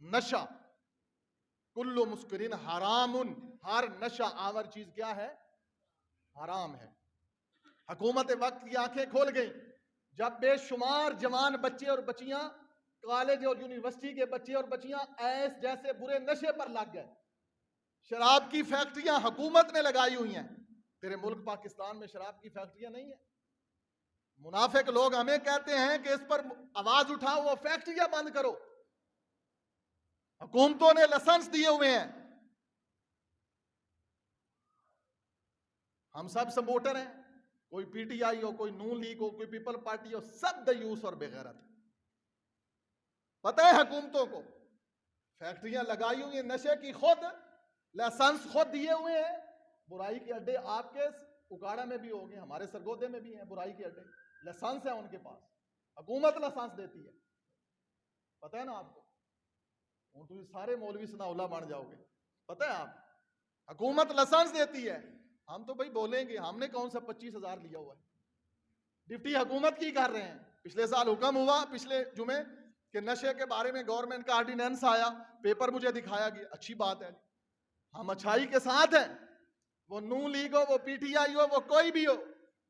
نشہ کلو مسکرین حرامن، ہر نشہ آور چیز کیا ہے؟ حرام ہے۔ حکومت وقت کی آنکھیں کھول گئیں جب بے شمار جوان بچے اور بچیاں، کالج اور یونیورسٹی کے بچے اور بچیاں ایس جیسے برے نشے پر لگ گئے۔ شراب کی فیکٹریاں حکومت نے لگائی ہوئی ہیں۔ تیرے ملک پاکستان میں شراب کی فیکٹریاں نہیں ہیں؟ منافق لوگ ہمیں کہتے ہیں کہ اس پر آواز اٹھاؤ، وہ فیکٹریاں بند کرو۔ حکومتوں نے لائسنس دیے ہوئے ہیں، ہم سب سپورٹر ہیں، کوئی پی ٹی آئی ہو، کوئی نون لیگ ہو، کوئی پیپل پارٹی ہو، سب دیوس اور بغیرت۔ پتہ ہے حکومتوں کو فیکٹریاں لگائی ہوئی ہیں نشے کی، خود لائسنس خود دیے ہوئے ہیں۔ برائی کے اڈے آپ کے اکاڑا میں بھی ہوں گے، ہمارے سرگودے میں بھی ہیں برائی کے اڈے، لائسنس ہے ان کے پاس، حکومت لائسنس دیتی ہے۔ پتہ ہے نا آپ کو؟ تو سارے مولوی ثناء اللہ بن جاؤ گے۔ پتہ ہے آپ، حکومت لائسنس دیتی ہے۔ ہم تو بھائی بولیں گے، ہم نے کون سا 25,000 لیا ہوا ہے؟ ڈپٹی حکومت کی کر رہے ہیں۔ پچھلے سال حکم ہوا پچھلے جمعے کہ نشے کے بارے میں گورنمنٹ کا آرڈیننس آیا، پیپر مجھے دکھایا گیا، اچھی بات ہے، ہم اچھائی کے ساتھ ہیں۔ وہ نون لیگ ہو، وہ پی ٹی آئی ہو، وہ کوئی بھی ہو،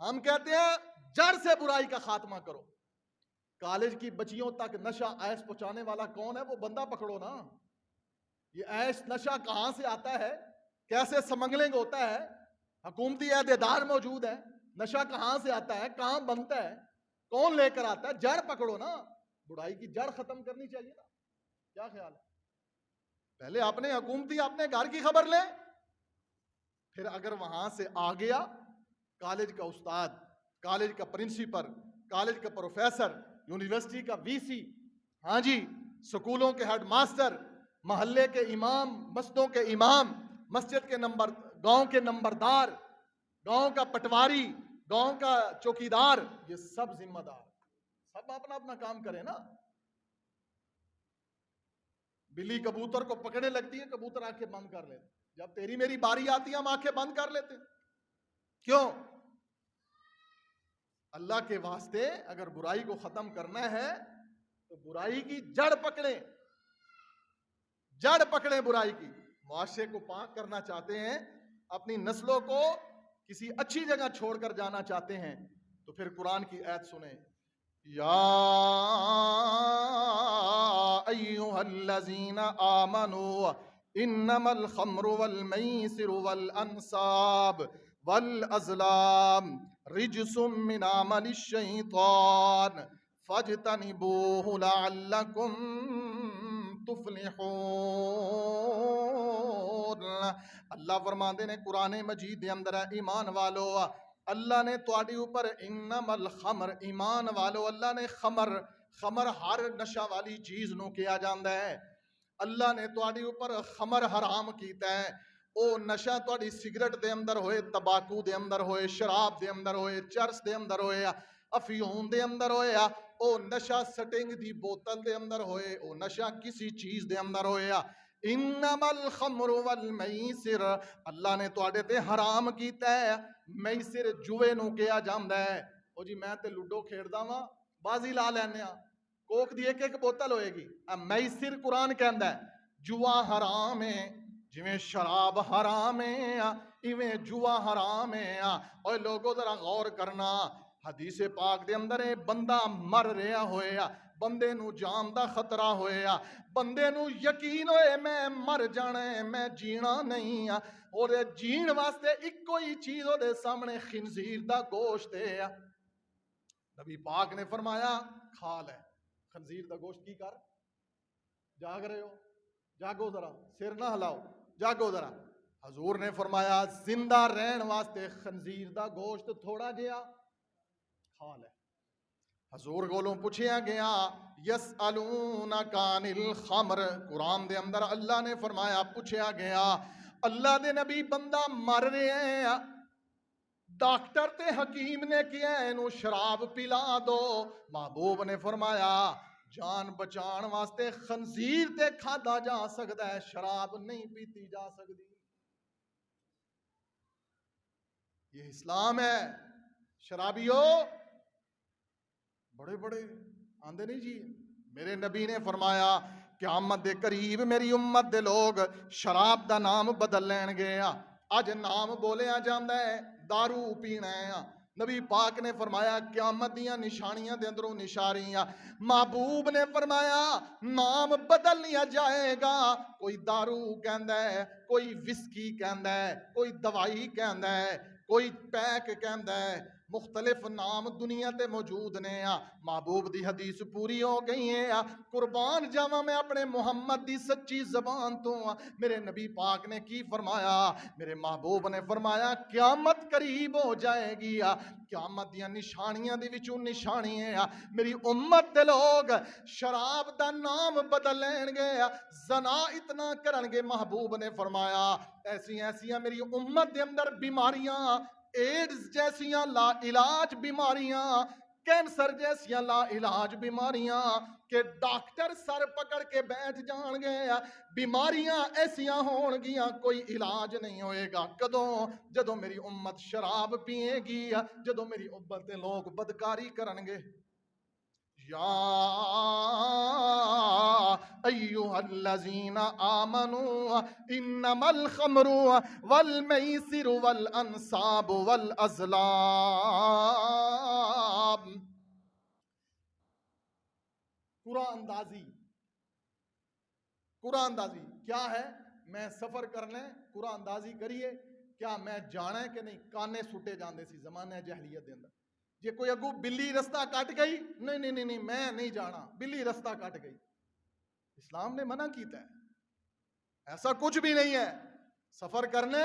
ہم کہتے ہیں جڑ سے برائی کا خاتمہ کرو۔ کالج کی بچیوں تک نشہ ایس پہنچانے والا کون ہے؟ وہ بندہ پکڑو نا۔ یہ ایس نشہ کہاں سے آتا ہے؟ کیسے سمگلنگ ہوتا ہے؟ حکومتی عہدیدار موجود ہے، نشہ کہاں سے آتا ہے؟ کہاں بنتا ہے؟ کون لے کر آتا ہے؟ جڑ پکڑو نا، برائی کی جڑ ختم کرنی چاہیے نا۔ کیا خیال ہے؟ پہلے اپنے حکومتی اپنے گھر کی خبر لیں، پھر اگر وہاں سے آ گیا کالج کا استاد، کالج کا پرنسپل، کالج کا پروفیسر، یونیورسٹی کا وی سی، ہاں جی، سکولوں کے ہیڈ ماسٹر، محلے کے امام، مسجدوں کے امام، مسجد کے گاؤں کے نمبردار، گاؤں کا پٹواری، گاؤں کا چوکیدار، یہ سب ذمہ دار، سب اپنا اپنا کام کریں نا۔ بلی کبوتر کو پکڑنے لگتی ہے، کبوتر آنکھیں بند کر لیتے، جب تیری میری باری آتی ہے ہم آنکھیں بند کر لیتے۔ کیوں؟ اللہ کے واسطے اگر برائی کو ختم کرنا ہے تو برائی کی جڑ پکڑیں، جڑ پکڑیں برائی کی۔ معاشرے کو پاک کرنا چاہتے ہیں، اپنی نسلوں کو کسی اچھی جگہ چھوڑ کر جانا چاہتے ہیں، تو پھر قرآن کی آیت سنیں، یا ایھا الذین آمنوا انما الخمر والمیسر والانصاب والازلام رجس من عمل الشیطان فاجتنبوہ لعلکم تفلحون۔ اللہ فرماندے نے قرآن مجید دے اندر ہے، ایمان والو اللہ نے تواڈی اوپر انما الخمر، ایمان والو اللہ نے خمر ہر نشہ والی چیز نو کیا جاندا ہے۔ اللہ نے تواڈی اوپر خمر حرام کیتا ہے۔ او نشہ تواڈی سگریٹ دے اندر ہوئے، تباکو دے اندر ہوئے، شراب دے اندر ہوئے، چرس دے اندر ہوئے، افیون دے اندر ہوئے، او نشہ سٹنگ دی بوتل دے اندر ہوئے، او نشہ کسی چیز دے اندر ہوئے، انما الخمر والمیسر اللہ نے تواڈے تے حرام کیتا ہے۔ میسر جوے نو کیا جاندا ہے۔ او جی میں تے لوڈو کھیڈدا واں، بازی لا لینے ہاں، کوک دی ایک ایک بوتل ہوئے گی، میسر قرآن کہندا ہے جوا حرام ہے، جویں شراب حرام ہے ایویں جوا حرام ہے۔ اوے لوگو ذرا غور کرنا، حدیث پاک دے اندر بندہ مر رہا ہویا، بندے نو جان دا خطرہ ہویا، بندے نو یقین ہوئے میں مر جانا ہے، میں جینا نہیں، اور جین واسطے ایک کوئی چیز دے سامنے خنزیر دا گوشت ہے۔ نبی پاک نے فرمایا کھا لے خنزیر دا گوشت، کی کر؟ جاگ رہے ہو؟ جاگو ذرا، سر نہ ہلاؤ، جاگو ذرا۔ حضور نے فرمایا زندہ رہن واسطے خنزیر دا گوشت تھوڑا جہا کھا لے۔ حضور کولوں پوچھیا گیا یسألونک عن الخمر، قرآن دے اندر اللہ نے فرمایا پوچھیا گیا اللہ دے نبی بندہ مر رہے ہیں، ڈاکٹر تے حکیم نے کیا اینو شراب پلا دو، محبوب نے فرمایا جان بچان واسطے خنزیر تے کھادا جا سکتا ہے، شراب نہیں پیتی جا سکتی۔ یہ اسلام ہے۔ شرابیو بڑے بڑے آندے نہیں جی، میرے نبی نے فرمایا قیامت دے قریب میری امت دے لوگ شراب دا نام بدل لین گے اج نام بولیا جاندا ہے دارو پینا ہے نبی پاک نے فرمایا قیامت دیاں نشانیاں دے اندروں نشانیاں محبوب نے فرمایا نام بدل لیا جائے گا کوئی دارو کہندا ہے کوئی وسکی کہندا ہے کوئی دوائی کہندا ہے کوئی پیک کہندا ہے مختلف نام دنیا تے موجود نے محبوب دی حدیث پوری ہو گئی ہے قربان جاواں میں اپنے محمد دی سچی زبان تو میرے نبی پاک نے کی فرمایا میرے محبوب نے فرمایا قیامت قریب ہو جائے گی قیامت دیاں نشانیاں دی وچوں نشانی ہے میری امت دے لوگ شراب دا نام بدل لین گے زنا اتنا کرن گے محبوب نے فرمایا ایسیاں میری امت دے اندر بیماریاں ایڈز جیسیاں لا علاج بیماریاں کینسر جیسیاں لا علاج بیماریاں کہ ڈاکٹر سر پکڑ کے بیٹھ جان گے بیماریاں ایسیاں ہون گیاں کوئی علاج نہیں ہوئے گا کدوں جدوں میری امت شراب پیے گی جدوں میری امت دے لوگ بدکاری کرن گے یا ایھا الذین آمنوا انما الخمر والمیسر والانصاب والازلام قرآن اندازی کیا ہے میں سفر کرنا ہے قرآن اندازی کریے کیا میں جانا ہے کہ نہیں کانے سٹے جاندے سی زمانہ جاہلیت دے اندر جے کوئی اگو بلی رستہ کٹ گئی نہیں میں نہیں جانا بلی رستہ کٹ گئی اسلام نے منع کیتا ہے ایسا کچھ بھی نہیں ہے سفر کرنے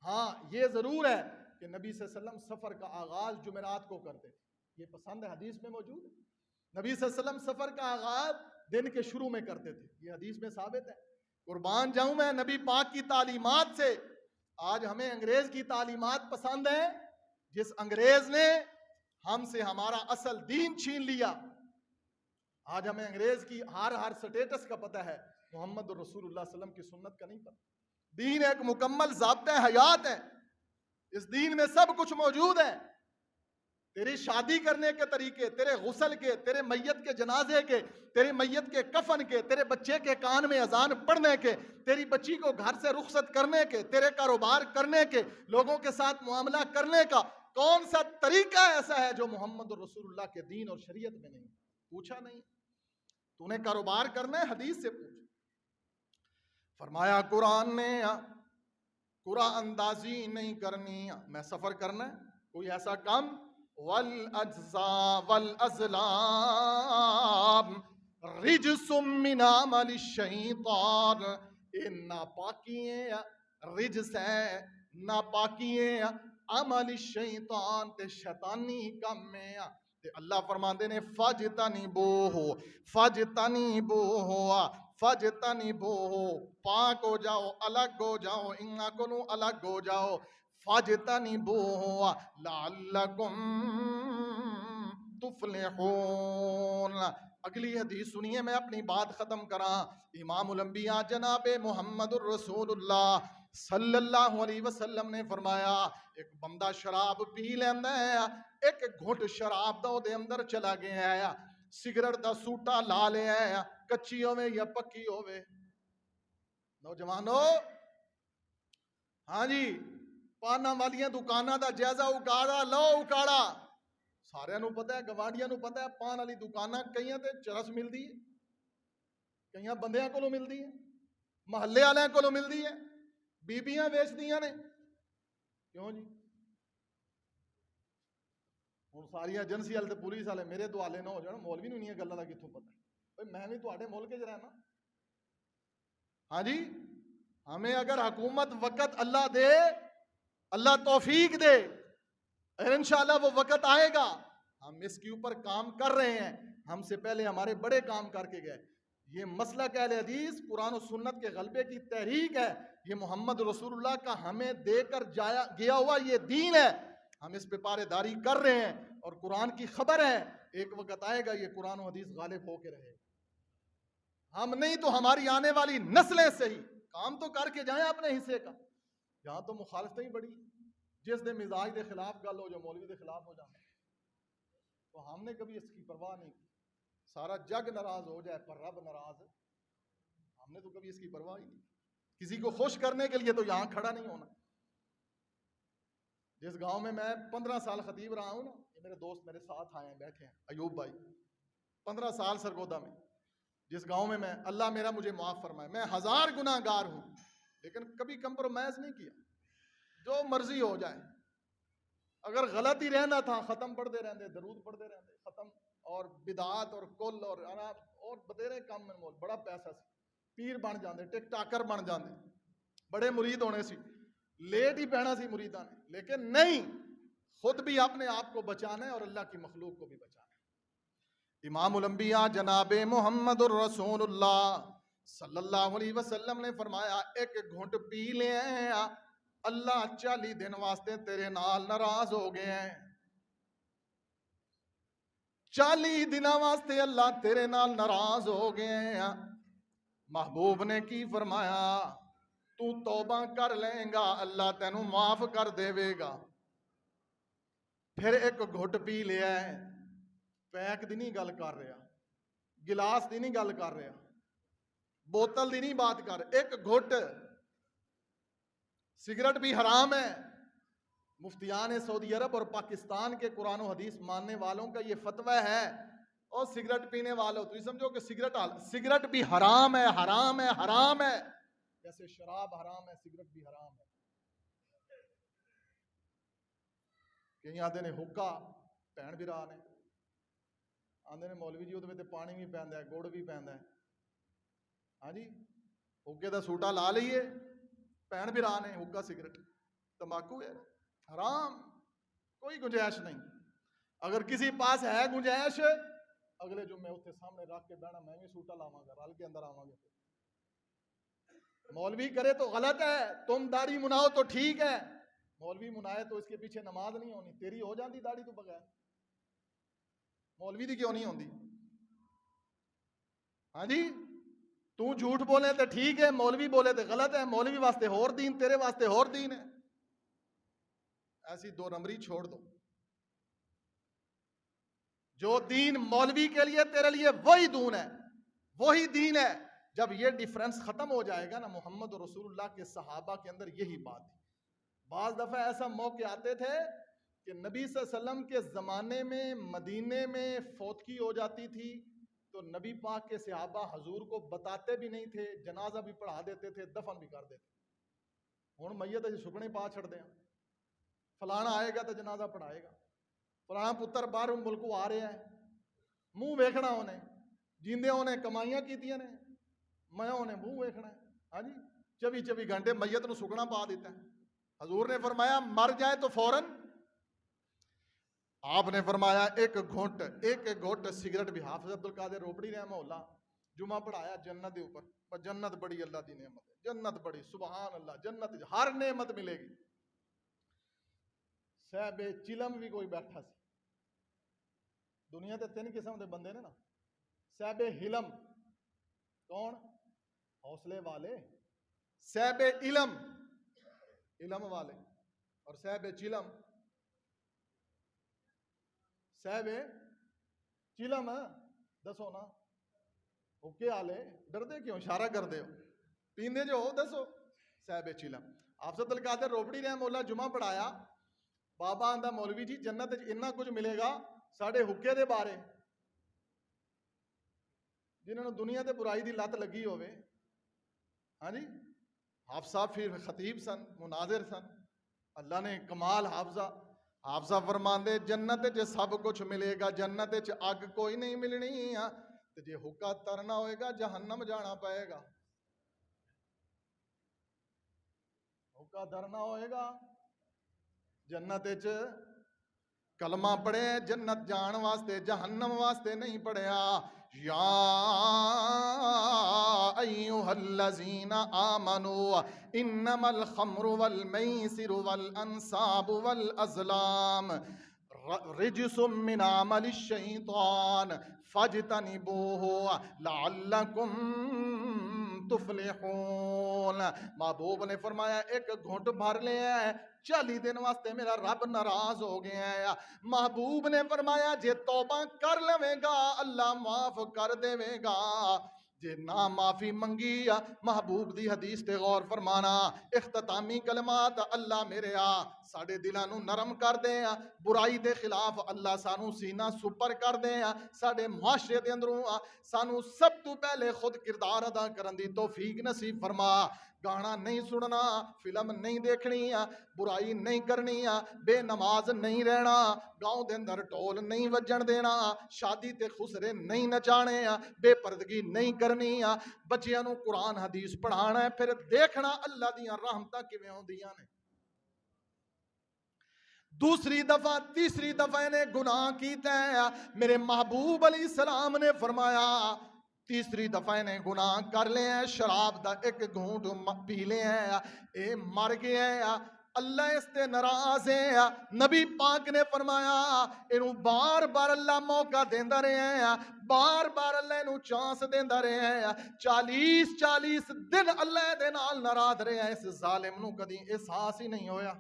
ہاں یہ ضرور ہے کہ نبی صلی اللہ علیہ وسلم سفر کا آغاز جمعرات کو کرتے تھے یہ پسند ہے حدیث میں موجود ہے نبی صلی اللہ علیہ وسلم سفر کا آغاز دن کے شروع میں کرتے تھے یہ حدیث میں ثابت ہے قربان جاؤں میں نبی پاک کی تعلیمات سے آج ہمیں انگریز کی تعلیمات پسند ہیں جس انگریز نے ہم سے ہمارا اصل دین چھین لیا آج ہمیں انگریز کی ہر سٹیٹس کا پتہ ہے محمد رسول اللہ صلی اللہ علیہ وسلم کی سنت کا نہیں پتہ دین ایک مکمل ضابطہ حیات ہے اس دین میں سب کچھ موجود ہے تیری شادی کرنے کے طریقے تیرے غسل کے تیرے میت کے جنازے کے تیرے میت کے کفن کے تیرے بچے کے کان میں اذان پڑھنے کے تیری بچی کو گھر سے رخصت کرنے کے تیرے کاروبار کرنے کے لوگوں کے ساتھ معاملہ کرنے کا کون سا طریقہ ایسا ہے جو محمد رسول اللہ کے دین اور شریعت میں نہیں پوچھا نہیں تو نے کاروبار کرنا ہے حدیث سے پوچھ فرمایا قرآن نے قرآن اندازی نہیں کرنی میں سفر کرنا ہے کوئی ایسا کام والاجزاء والازلام رجس من عمل الشیطان یہ ناپاکی ہے رجس ہے ناپاکی ہے عمل الشیطان تے شیطانی کام میں تے اللہ فرماندے نے فجتنبوہ پاک ہو جاؤ الگ ہو جاؤ انہاں کو الگ ہو جاؤ فجتنبوہ لعلکم تفلحون اگلی حدیث سنیے میں اپنی بات ختم کراں امام الانبیاء جناب محمد الرسول اللہ صلی اللہ علیہ وسلم نے فرمایا ایک بندہ شراب پی لیندا ہے ایک گھٹ شراب دا دے اندر چلا گیا ہے سگریٹ دا سوٹا لا لیا ہے کچی ہوے یا پکی ہوے نوجوانو ہاں جی پانا والیاں دکاناں دا جائزہ اکاڑا لو اکاڑا سارے نو پتہ ہے گوانڈیاں نو پتہ ہے پان والی دکاناں کئیاں تے چرس ملدی ہے کئیاں بندیاں کولوں ملدی ہے محلے والےاں کولوں ملدی ہے بیبیاں ویچدیاں نے کیوں جی ہوں ساریاں ایجنسی والے تے پولیس والے میرے دوالے نہ ہو جان مولوی نوں نہیں گلاں دا کتھوں پتہ بھئی میں بھی تواڈے ملک وچ رہنا ہاں جی ہمیں اگر حکومت وقت اللہ دے اللہ توفیق دے انشاءاللہ وہ وقت آئے گا ہم اس کے اوپر کام کر رہے ہیں ہم سے پہلے ہمارے بڑے کام کر کے گئے یہ مسلک اہل حدیث قرآن و سنت کے غلبے کی تحریک ہے یہ محمد رسول اللہ کا ہمیں دے کر گیا ہوا یہ دین ہے ہم اس پہ پارے داری کر رہے ہیں اور قرآن کی خبر ہے ایک وقت آئے گا یہ قرآن و حدیث غالب ہو کے رہے ہم نہیں تو ہماری آنے والی نسلیں صحیح کام تو کر کے جائیں اپنے حصے کا یہاں تو مخالفتیں ہی بڑی جس دے مزاج دے خلاف گل ہو جو مولوی دے خلاف ہو جانا تو ہم نے کبھی اس کی پرواہ نہیں کی سارا جگ ناراض ہو جائے پر رب ناراض ہم نے تو کبھی اس کی پرواہ ہی نہیں. کسی کو خوش کرنے کے لیے تو یہاں کھڑا نہیں ہونا. جس گاؤں میں 15 سال خطیب رہا ہوں نا, یہ میرے دوست میرے ساتھ آئے ہیں, بیٹھے ہیں, ایوب بھائی, 15 سال سرگودا میں, جس گاؤں میں اللہ میرا مجھے معاف فرمائے, میں 1000 گناہ گار ہوں, لیکن کبھی کمپرومائز نہیں کیا, جو مرضی ہو جائے. اگر غلط ہی رہنا تھا ختم پڑھتے رہتے, درود پڑھتے رہتے, ختم. اور بدعات اور کل اور بتیرے کام میں مول, بڑا پیسہ سی, پیر بن جاندے, ٹک ٹاکر بن جاندے, بڑے مرید ہونے سی, لیٹ ہی پہنا سی مریداں نے, لیکن نہیں, خود بھی اپنے آپ کو بچانا ہے اور اللہ کی مخلوق کو بھی بچانا ہے. امام الانبیاء جناب محمد الرسول اللہ صلی اللہ علیہ وسلم نے فرمایا, ایک گھونٹ پی لے اللہ 40 دن واسطے تیرے نال ناراض ہو گئے ہیں. 40 دنوں واسطے اللہ تیرے نال ناراض ہو گئے ہیں. محبوب نے کی فرمایا, تو توبہ کر لیں گا اللہ تینوں معاف کر دے گا. پھر ایک گھٹ پی لیا ہے, پیک دی نہیں گل کر رہا, گلاس دی نہیں گل کر رہا, بوتل دی نہیں بات کر, ایک گھٹ. سگریٹ بھی حرام ہے. مفتیان سعودی عرب اور پاکستان کے قرآن و حدیث ماننے والوں کا یہ فتویٰ ہے, اور سگریٹ پینے والوں تو یہ سمجھو کہ سگریٹ بھی حرام ہے, حرام ہے, حرام ہے. جیسے شراب حرام ہے, سگریٹ بھی حرام ہے. کہیں آتے نے حکا, بھین بھرا نے آتے نے مولوی جی وہ پانی بھی پیندا ہے, گڑ بھی پیندا ہے. ہاں جی, حکے دا سوٹا لا لئیے, بھین بھرا نے حکا سگریٹ تمباکو ہے, حرام, کوئی گنجائش نہیں. اگر کسی پاس ہے گنجائش, اگلے جمعے اتنے سامنے رکھ کے بہنا, میں بھی سوٹا لاواں گا, رل کے اندر آواں گے. مولوی کرے تو غلط ہے, تم داڑھی مناؤ تو ٹھیک ہے, مولوی منائے تو اس کے پیچھے نماز نہیں ہونی. تیری ہو جاندی داڑھی تو بغیر, مولوی دی کیوں نہیں ہوندی؟ ہاں جی, تو جھوٹ بولے تو ٹھیک ہے, مولوی بولے تو غلط ہے. مولوی واسطے اور دین, تیرے واسطے اور دین ہے. ایسی 2 نمبری چھوڑ دو. جو دین مولوی کے لیے تیرے لیے وہی دین ہے, وہی دین ہے. جب یہ ڈیفرنس ختم ہو جائے گا نا, محمد رسول اللہ کے صحابہ کے اندر یہی بات ہے. بعض دفعہ ایسا موقع آتے تھے کہ نبی صلی اللہ علیہ وسلم کے زمانے میں مدینے میں فوتگی ہو جاتی تھی, تو نبی پاک کے صحابہ حضور کو بتاتے بھی نہیں تھے, جنازہ بھی پڑھا دیتے تھے, دفن بھی کر دیتے. ہن میت جی سکنے پا چھڑ دیں, فلانا آئے گا تو جنازہ پڑھائے گا, فلانا پتر باہر ملکوں آ رہے ہیں, منہ ویکھنا انہیں, جیندے انہیں کمائیاں کیتیاں نے, میں انہیں منہ ویکھنا ہے. ہاں جی, 24 گھنٹے میت نو سکنا پا دیتا ہے. حضور نے فرمایا مر جائے تو فوراً, آپ نے فرمایا ایک گھونٹ سگریٹ بھی. حافظ عبد القادر روپڑی رحمہ اللہ جمعہ پڑھایا جنت دے اوپر, پر جنت بڑی اللہ دی نعمت ہے, جنت بڑی, سبحان اللہ, جنت ہر نعمت ملے گی. صاحب چلم بھی کوئی بیٹھا سی. دنیا تے 3 قسم دے بندے نے نا, صاحب حلم کون؟ حوصلے والے. صاحب علم, علم والے, اور صاحب چلم. صاحب چلم دسو نا, اوکے آلے ڈردے کیوں, اشارہ کر دے ہو, پیندے جو ہو دسو. صاحب چلم. حافظ عبد القادر روپڑی رحمہ اللہ جمعہ پڑھایا, بابا آندا مولوی جی جنت اتنا کچھ ملے گا, ساڑھے حکے دے بارے, جنہوں نے دنیا تے برائی دی لت لگی ہوئے. ہاں جی, حافظ صاحب پھر خطیب سن, مناظر سن, اللہ نے کمال حافظہ. حافظہ فرماندے جنت چ سب کچھ ملے گا, جنت چ اگ کوئی نہیں ملنی, تے جے حکا ترنا ہوئے گا جہنم جانا پائے گا. حکا ترنا ہوئے گا جنت چ, کلمہ پڑھے جنت جان واسطے, جہنم واسطے نہیں پڑھیا. یا ایھا الذین آمنوا انما الخمر والمیسر والانصاب والازلام رجس من عمل الشیطان فاجتنبوہ لعلکم تفلحون. محبوب نے فرمایا ایک گھونٹ بھر لیا ہے, 40 دن واسطے میرا رب ناراض ہو گیا ہے. محبوب نے فرمایا جے توبہ کر لوے گا اللہ معاف کر دے گا. جے نہ معافی منگی محبوب دی حدیث تے غور فرمانا اختتامی کلمات اللہ میرے ساڈے دلاں نو نرم کر دے برائی دے خلاف اللہ سانو سینہ سپر کر دے ساڈے معاشرے دے اندروں سانو سب تو پہلے خود کردار ادا کرن دی توفیق نصیب فرما گانا نہیں سننا فلم نہیں دیکھنی برائی نہیں کرنی بے نماز نہیں رہنا گاؤں دے اندر ٹول نہیں وجن دینا شادی تے خسرے نہیں نچانے بے پردگی نہیں کرنی بچیاں نو قرآن حدیث پڑھانا ہے پھر دیکھنا اللہ دیاں رحمتاں کیویں ہوندیاں نے دوسری دفعہ تیسری دفعہ نے گناہ کیتا ہے میرے محبوب علیہ السلام نے فرمایا تیسری دفعہ نے گناہ کر لے ہیں شراب دا ایک گھونٹ پی لے ہیں اے مر گیا ہے اللہ اس تے ناراض ہے نبی پاک نے فرمایا اینو بار بار اللہ موقع دیندا رہے ہیں بار بار اللہ اینو چانس دیندا رہے ہیں 40 دن اللہ دے نال ناراض رہے ہیں اس ظالم نو کدی احساس ہی نہیں ہویا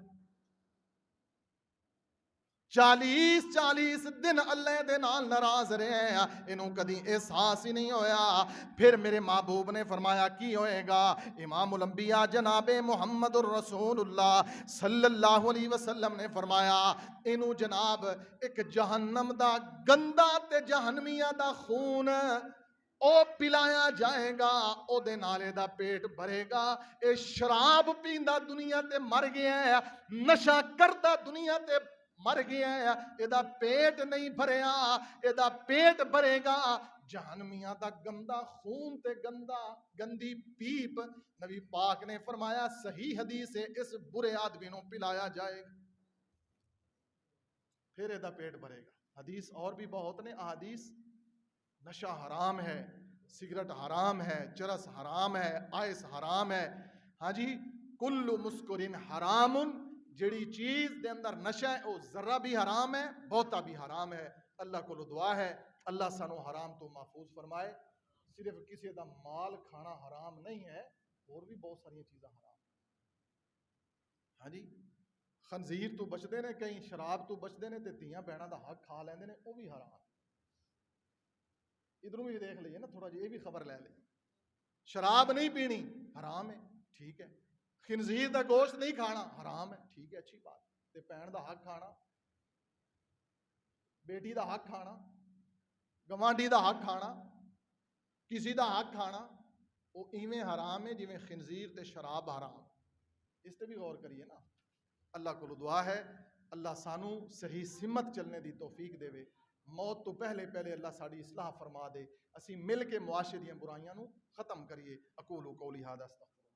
40 دن اللہ دے نال ناراض رہے ہیں انہوں کدی احساس ہی نہیں ہویا پھر میرے محبوب نے فرمایا کی ہوئے گا امام الانبیاء جناب محمد الرسول اللہ صلی اللہ علیہ وسلم نے فرمایا انہوں جناب ایک جہنم دا گندا تے جہنمیہ دا خون او پلایا جائے گا او دے نالے دا پیٹ بھرے گا اے شراب پیندا دنیا تے مر گیا ہے نشہ کردا دنیا تے مر گیا ہے ایدہ پیٹ نہیں بھریا ایدہ پیٹ بھرے گا جہنمیاں دا گندا خون تے گندی پیپ نبی پاک نے فرمایا صحیح حدیث ہے اس برے آدمی نو پلایا جائے گا پھر ایدہ پیٹ بھرے گا حدیث اور بھی بہت نے احادیث نشہ حرام ہے سگریٹ حرام ہے چرس حرام ہے آئس حرام ہے ہاں جی کل مسکرین حرام جڑی چیز دے اندر نشہ ہے وہ ذرہ بھی حرام ہے بہتا بھی حرام ہے اللہ کو دعا ہے اللہ سانو حرام تو محفوظ فرمائے صرف کسی دا مال کھانا حرام نہیں ہے اور بھی بہت ساری چیزیں حرام ہاں جی خنزیر تو بچتے نے کہیں شراب تو بچتے نے تے دھیاں بہناں دا حق کھا لیندے نے وہ بھی حرام ادھروں بھی دیکھ لئیے نا تھوڑا جی یہ بھی خبر لے لیں شراب نہیں پینی حرام ہے ٹھیک ہے خنزیر دا گوشت نہیں کھانا حرام ہے ٹھیک ہے اچھی بات تے پین دا حق کھانا بیٹی دا حق کھانا گوانڈی دا حق کھانا کسی دا حق کھانا وہ ایویں حرام ہے جویں خنزیر تے شراب حرام اس تے بھی غور کریے نا اللہ کو دعا ہے اللہ سانو صحیح سمت چلنے دی توفیق دے موت تو پہلے اللہ ساڑی اصلاح فرما دے اسی مل کے معاشرے دیاں برائیاں نو ختم کریے اقول قولی ھذا استغفر